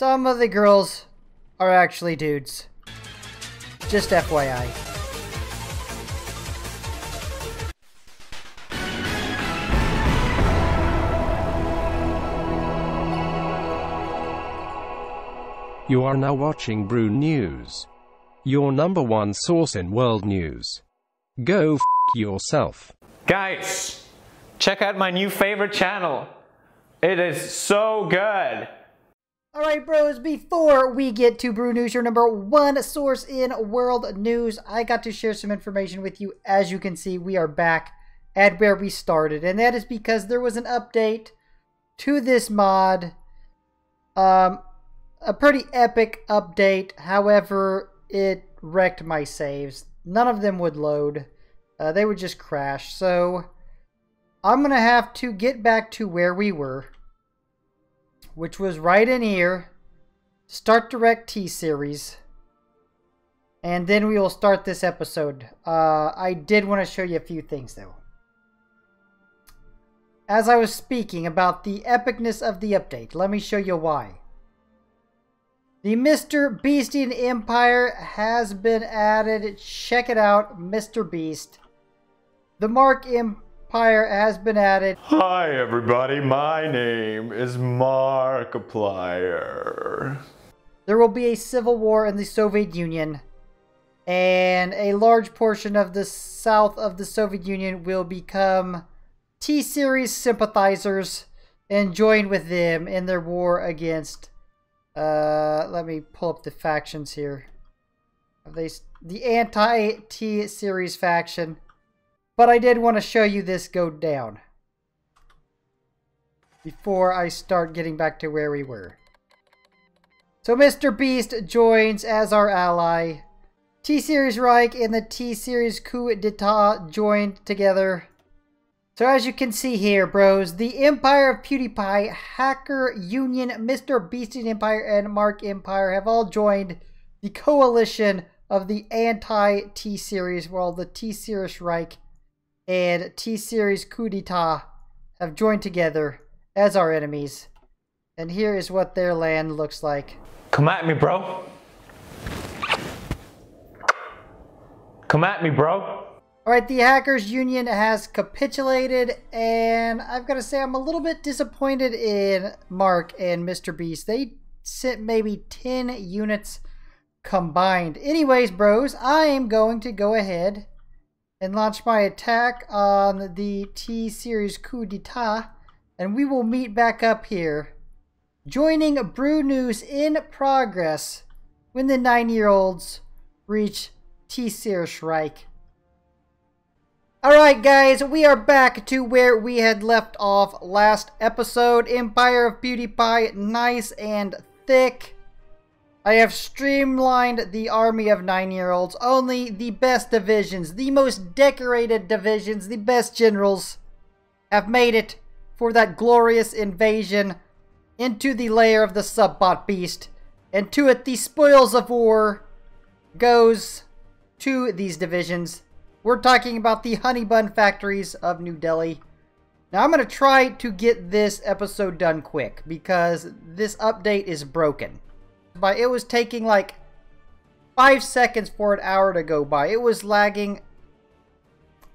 some of the girls are actually dudes. Just FYI. You are now watching Brew News, your #1 source in world news. Go f*** yourself. Guys, check out my new favorite channel. It is so good. Alright bros, before we get to Brew News, your #1 source in world news, I got to share some information with you. As you can see, we are back at where we started, and that is because there was an update to this mod. A pretty epic update. However, it wrecked my saves. None of them would load. They would just crash. So I'm going to have to get back to where we were, which was right in here. Start Direct T series. And then we will start this episode. I did want to show you a few things though. As I was speaking about the epicness of the update, let me show you why. The MrBeast Empire has been added. Check it out, MrBeast. The Mark Empire has been added. Hi everybody, my name is Markiplier. There will be a civil war in the Soviet Union, and a large portion of the south of the Soviet Union will become T-Series sympathizers and join with them in their war against let me pull up the factions here. The anti-T-Series faction. But I did want to show you this go down before I start getting back to where we were. So MrBeast joins as our ally. T-Series Reich and the T-Series Coup d'etat joined together. So as you can see here, bros, the Empire of Pewdiepie, Hacker Union, MrBeast Empire, and Mark Empire have all joined the coalition of the anti-T-Series, while the T-Series Reich and T-Series Coup d'etat have joined together as our enemies. And here is what their land looks like. Come at me, bro. Come at me, bro. Alright, the Hackers Union has capitulated, and I've got to say I'm a little bit disappointed in Mark and MrBeast. They sent maybe 10 units combined. Anyways, bros, I am going to go ahead and launch my attack on the T-Series Coup d'etat, and we will meet back up here, joining Brew News in progress when the 9-year-olds reach T-Series Reich. Alright guys, we are back to where we had left off last episode. Empire of Pewdiepie, nice and thick. I have streamlined the army of 9-year-olds. Only the best divisions, the most decorated divisions, the best generals have made it for that glorious invasion into the lair of the Subbot Beast. And to it, the spoils of war goes to these divisions. We're talking about the honey bun factories of New Delhi. Now I'm going to try to get this episode done quick because this update is broken. It was taking like 5 seconds for an hour to go by. It was lagging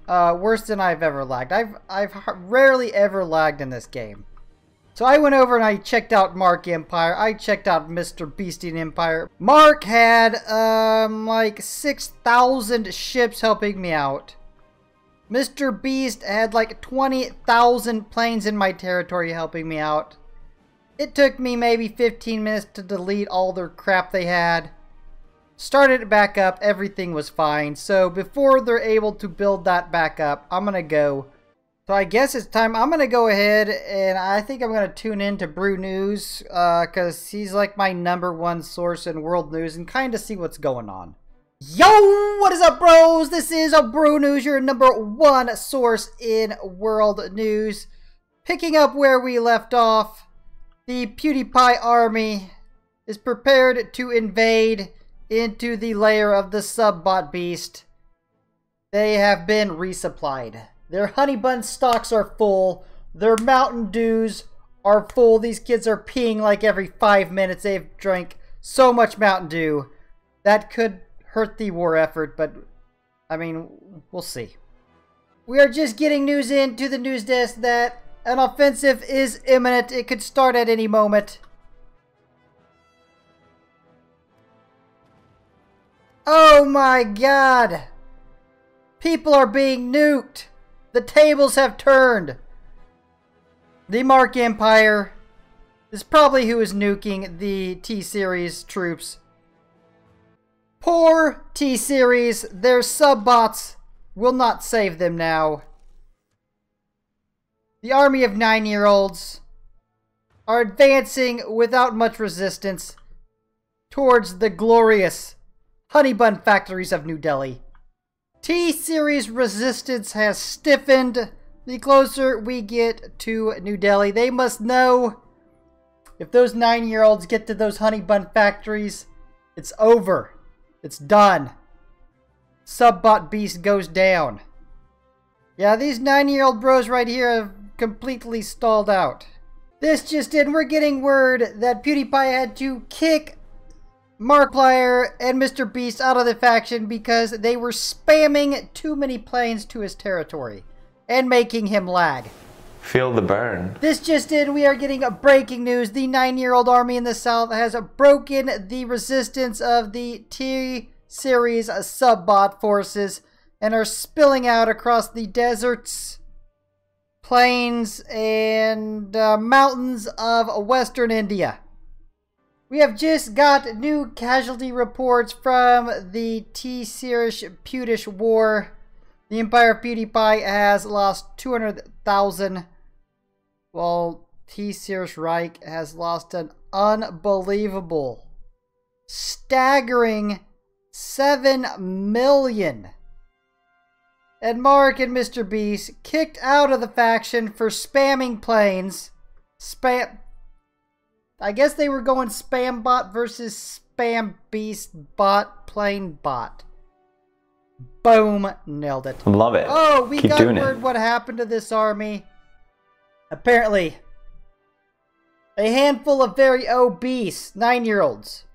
worse than I've ever lagged. I've rarely ever lagged in this game. So I went over and I checked out Mark Empire. I checked out MrBeast Empire. Mark had like 6,000 ships helping me out. MrBeast had like 20,000 planes in my territory helping me out. It took me maybe 15 minutes to delete all their crap they had. Started it back up, everything was fine. So before they're able to build that back up, I'm gonna go. So I guess it's time. I'm going to go ahead and I think I'm going to tune in to Brew News because he's like my #1 source in world news and kind of see what's going on. Yo, what is up, bros? This is Brew News, your #1 source in world news. Picking up where we left off, the Pewdiepie army is prepared to invade into the lair of the Subbot Beast. They have been resupplied. Their honey bun stocks are full. Their Mountain Dews are full. These kids are peeing like every 5 minutes. They've drank so much Mountain Dew. That could hurt the war effort, but I mean, we'll see. We are just getting news into the news desk that an offensive is imminent. It could start at any moment. Oh my god! People are being nuked! The tables have turned! The Mark Empire is probably who is nuking the T-Series troops. Poor T-Series, their sub-bots will not save them now. The army of 9-year-olds are advancing without much resistance towards the glorious honey bun factories of New Delhi. T-Series resistance has stiffened the closer we get to New Delhi. They must know if those 9-year-olds get to those honey bun factories, it's over. It's done. Subbot Beast goes down. Yeah, these 9-year-old bros right here have completely stalled out. This just in, we're getting word that Pewdiepie had to kick Markiplier and MrBeast out of the faction because they were spamming too many planes to his territory and making him lag. Feel the burn. This just in, we are getting a breaking news. The 9-year-old army in the south has broken the resistance of the T-Series subbot forces and are spilling out across the deserts, plains, and mountains of western India. We have just got new casualty reports from the T-Series Pewdish war. The Empire of Pewdiepie has lost 200,000, while T-Series Reich has lost an unbelievable, staggering 7 million. And Mark and MrBeast kicked out of the faction for spamming planes. I guess they were going spam bot versus spam beast bot plane bot. Boom, nailed it. Love it. Oh, we Keep got doing word it. what happened to this army. Apparently, a handful of very obese 9-year-olds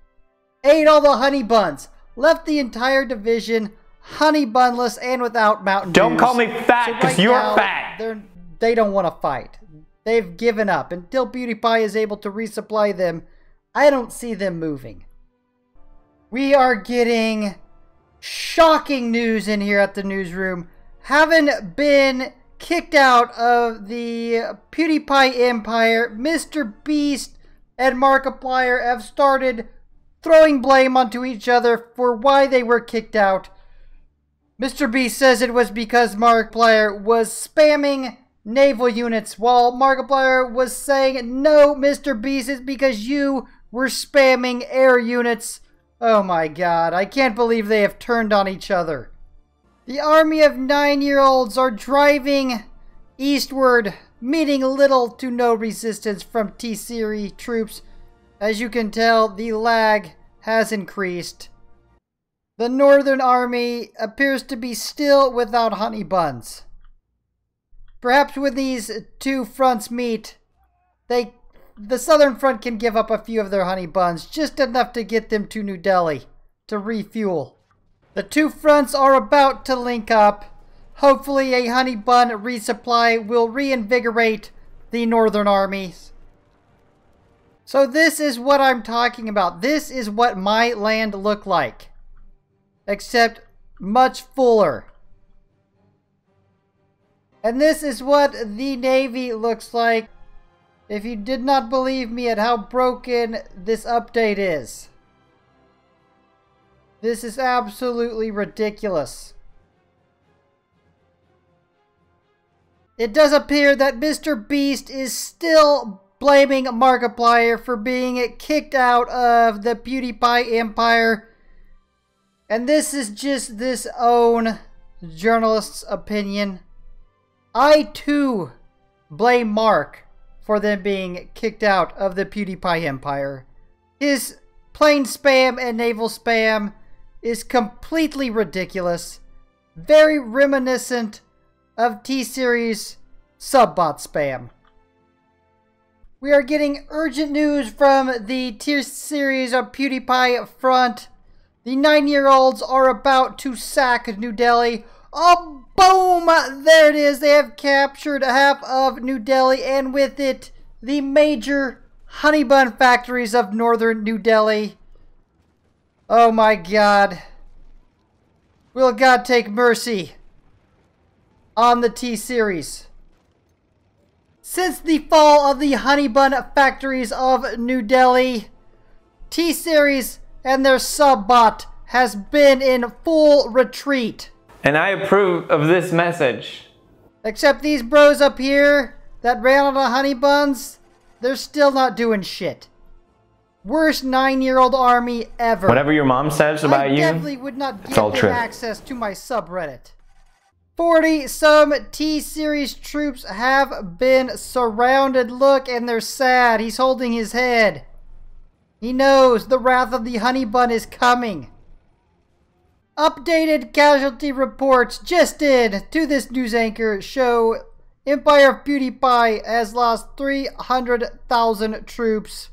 ate all the honey buns, left the entire division honey bunless and without Mountain Dews. Don't call me fat, because you're fat. They don't want to fight. They've given up. Until Pewdiepie is able to resupply them, I don't see them moving. We are getting shocking news in here at the newsroom. Having been kicked out of the Pewdiepie Empire, MrBeast and Markiplier have started throwing blame onto each other for why they were kicked out. MrBeast says it was because Markiplier was spamming naval units, while Markiplier was saying, no, MrBeast, it's because you were spamming air units. Oh my god, I can't believe they have turned on each other. The army of 9-year-olds are driving eastward, meeting little to no resistance from T-Series troops. As you can tell, the lag has increased. The northern army appears to be still without honey buns. Perhaps when these two fronts meet, the southern front can give up a few of their honey buns, just enough to get them to New Delhi to refuel. The two fronts are about to link up. Hopefully a honey bun resupply will reinvigorate the northern armies. So this is what I'm talking about. This is what my land looked like, except much fuller. And this is what the Navy looks like. If you did not believe me at how broken this update is. This is absolutely ridiculous. It does appear that MrBeast is still blaming Markiplier for being kicked out of the Pewdiepie Empire. And this is just this own journalist's opinion. I too blame Mark for them being kicked out of the Pewdiepie Empire. His plane spam and naval spam is completely ridiculous. Very reminiscent of T-Series subbot spam. We are getting urgent news from the tier series of PewDiePie front. The 9-year-olds are about to sack New Delhi. Oh, boom! There it is. They have captured half of New Delhi, and with it, the major honey bun factories of northern New Delhi. Oh my God. Will God take mercy on the T-Series? Since the fall of the honey bun factories of New Delhi, T-Series and their sub-bot has been in full retreat. And I approve of this message. Except these bros up here that ran on the honey buns, they're still not doing shit. Worst 9-year-old army ever. Whatever your mom says about you, I definitely would not give all them true. access to my subreddit. 40-some T-Series troops have been surrounded. Look, and they're sad. He's holding his head. He knows the wrath of the honey bun is coming. Updated casualty reports just in to this news anchor show Empire of PewDiePie has lost 300,000 troops,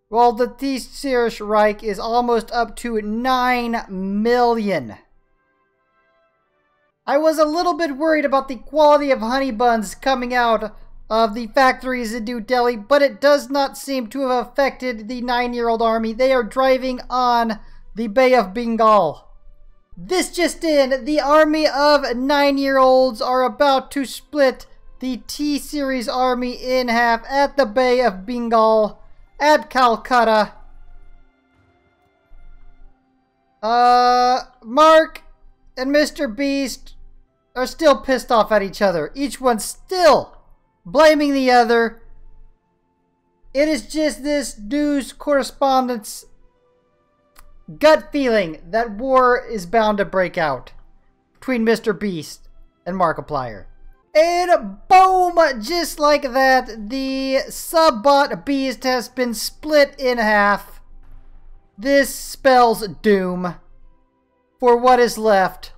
while the T-Series Reich is almost up to 9 million. I was a little bit worried about the quality of honey buns coming out of the factories in New Delhi, but it does not seem to have affected the 9-year-old army. They are driving on the Bay of Bengal. This just in, the army of 9-year-olds are about to split the T-Series army in half at the Bay of Bengal at Calcutta. Mark and MrBeast are still pissed off at each other. Each one still blaming the other. It is just this news correspondent's gut feeling that war is bound to break out between MrBeast and Markiplier. And boom! Just like that, the sub-bot Beast has been split in half. This spells doom for what is left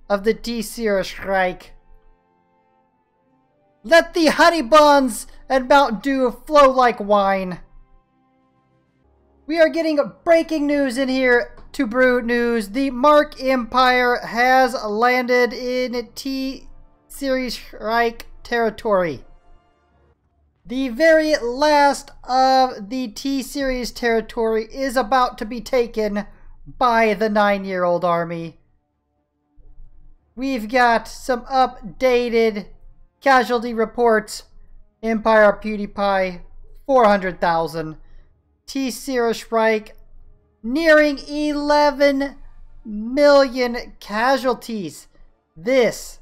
of the T-Series Reich. Let the honey buns and Mountain Dew flow like wine. We are getting breaking news in here to Brew News. The Markiplier has landed in T-Series Reich territory. The very last of the T-Series territory is about to be taken by the 9-year-old army. We've got some updated casualty reports. Empire of PewDiePie, 400,000. T-Series Reich, nearing 11 million casualties. This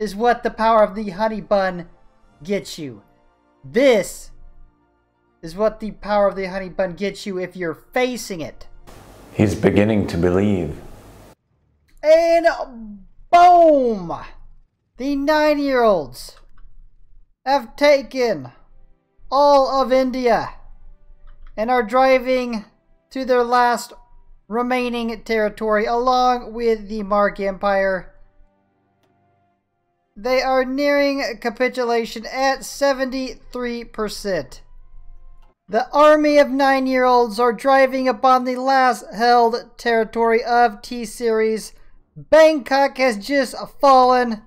is what the power of the honey bun gets you. This is what the power of the honey bun gets you if you're facing it. He's beginning to believe. And boom! The 9-year-olds have taken all of India and are driving to their last remaining territory along with the Markiplier. They are nearing capitulation at 73%. The army of 9-year-olds are driving upon the last held territory of T-Series. Bangkok has just fallen.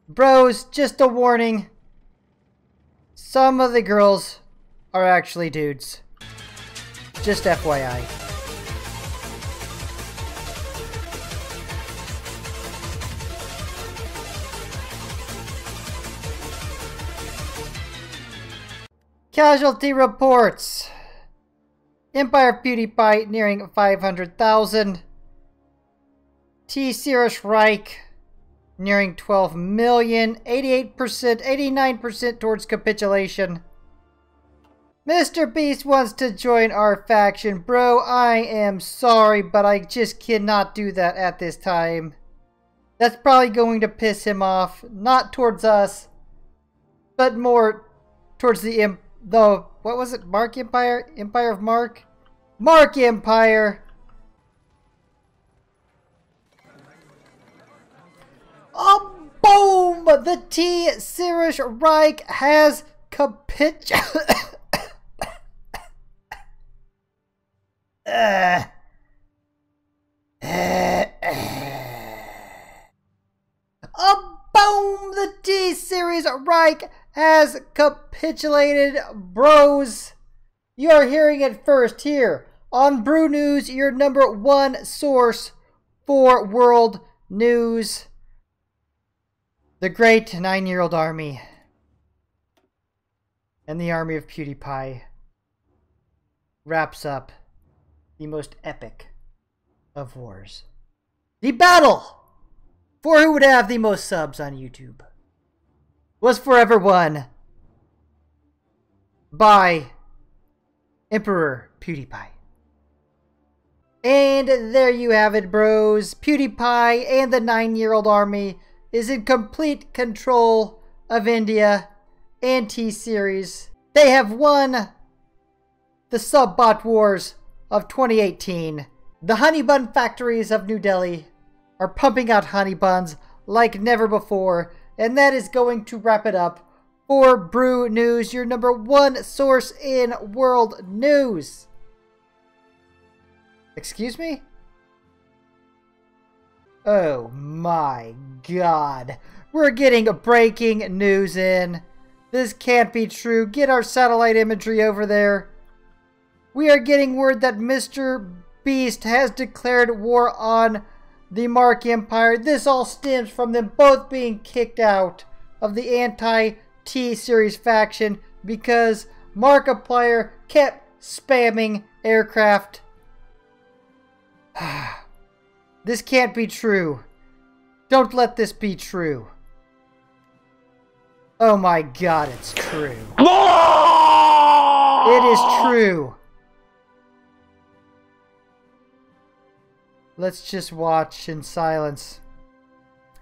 Bros, just a warning. Some of the girls are actually dudes. Just FYI. Casualty reports. Empire of PewDiePie nearing 500,000. T-Series Reich nearing 12 million. 88%, 89% towards capitulation. MrBeast wants to join our faction. Bro, I am sorry, but I just cannot do that at this time. That's probably going to piss him off. Not towards us, but more towards the what was it? Markiplier? Empire of Mark? Markiplier! Oh, boom! The T-Series Reich has capitulated. Boom! The T-Series Reich has capitulated, bros. You are hearing it first here on Brew News, your number one source for world news. The great 9-year-old army and the army of Pewdiepie wraps up the most epic of wars. The battle for who would have the most subs on YouTube was forever won by Emperor Pewdiepie. And there you have it, bros. Pewdiepie and the 9-year-old army is in complete control of India and T-Series. They have won the sub-bot wars of 2018. The honey bun factories of New Delhi are pumping out honey buns like never before, and that is going to wrap it up for Brew News, your number one source in world news. Excuse me? Oh my god. We're getting breaking news in. This can't be true. Get our satellite imagery over there. We are getting word that MrBeast has declared war on the Mark Empire. This all stems from them both being kicked out of the anti-T-Series faction because Markiplier kept spamming aircraft. This can't be true. Don't let this be true. Oh my god, it's true. It is true. Let's just watch in silence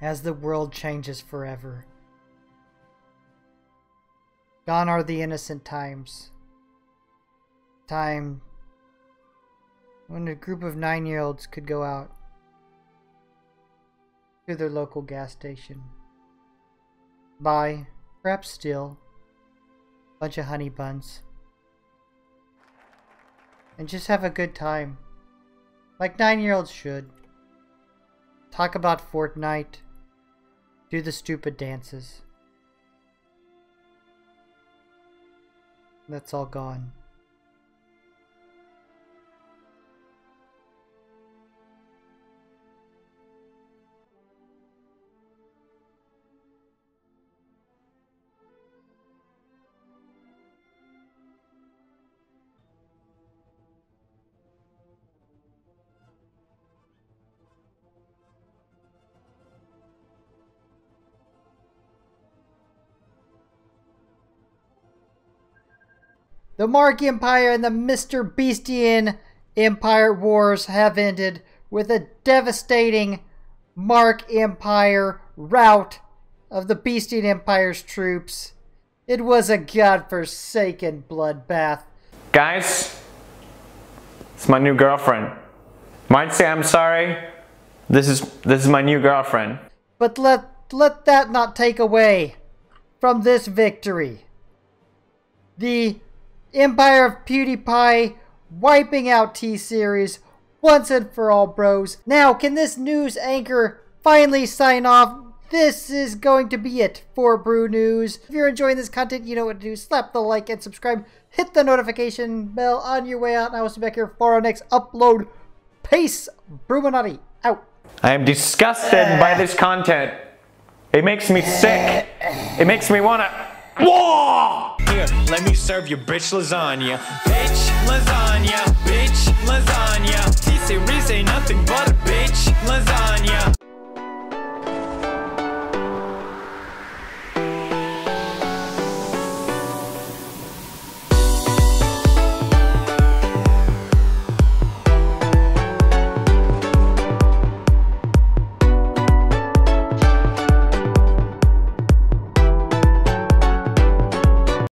as the world changes forever. Gone are the innocent times. Time when a group of 9-year-olds could go out to their local gas station, buy, perhaps steal, a bunch of honey buns, and just have a good time. Like 9-year-olds should. Talk about Fortnite. Do the stupid dances. That's all gone. The Mark Empire and the MrBeastian Empire wars have ended with a devastating Mark Empire rout of the Beastian Empire's troops. It was a godforsaken bloodbath. Guys, it's my new girlfriend. Might say I'm sorry. This is my new girlfriend. But let that not take away from this victory. The Empire of Pewdiepie wiping out T-Series once and for all, bros. Now, can this news anchor finally sign off? This is going to be it for Brew News. If you're enjoying this content, you know what to do. Slap the like and subscribe. Hit the notification bell on your way out. And I will see you back here for our next upload. Peace. Bruchminati out. I am disgusted by this content. It makes me sick. It makes me wanna... Whoa! Here, let me serve you bitch lasagna. Bitch lasagna, bitch lasagna. T-Series ain't nothing but a bitch lasagna.